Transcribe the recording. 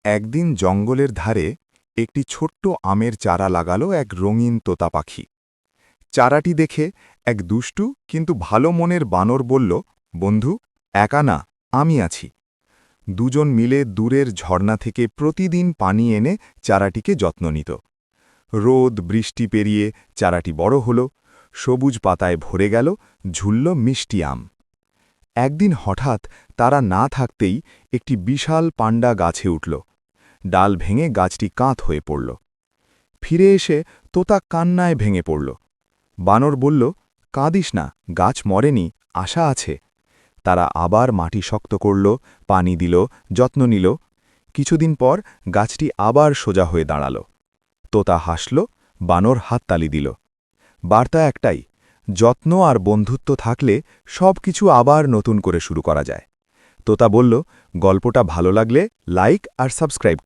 একদিন জঙ্গলের ধারে একটি ছোট্ট আমের চারা লাগালো এক রঙিন তোতা পাখি। চারাটি দেখে এক দুষ্টু কিন্তু ভালো মনের বানর বলল, বন্ধু, একা না, আমি আছি। দুজন মিলে দূরের ঝর্ণা থেকে প্রতিদিন পানি এনে চারাটিকে যত্ন নিত। রোদ বৃষ্টি পেরিয়ে চারাটি বড় হল, সবুজ পাতায় ভরে গেল, ঝুলল মিষ্টি আম। একদিন হঠাৎ তারা না থাকতেই একটি বিশাল পান্ডা গাছে উঠল। ডাল ভেঙে গাছটি কাঁত হয়ে পড়ল। ফিরে এসে তোতা কান্নায় ভেঙে পড়ল। বানর বলল, কাঁদিস না, গাছ মরেনি, আশা আছে। তারা আবার মাটি শক্ত করল, পানি দিল, যত্ন নিল। কিছুদিন পর গাছটি আবার সোজা হয়ে দাঁড়াল। তোতা হাসল, বানর হাততালি দিল। বার্তা একটাই, যত্ন আর বন্ধুত্ব থাকলে সব কিছু আবার নতুন করে শুরু করা যায়। তোতা বলল, গল্পটা ভালো লাগলে লাইক আর সাবস্ক্রাইব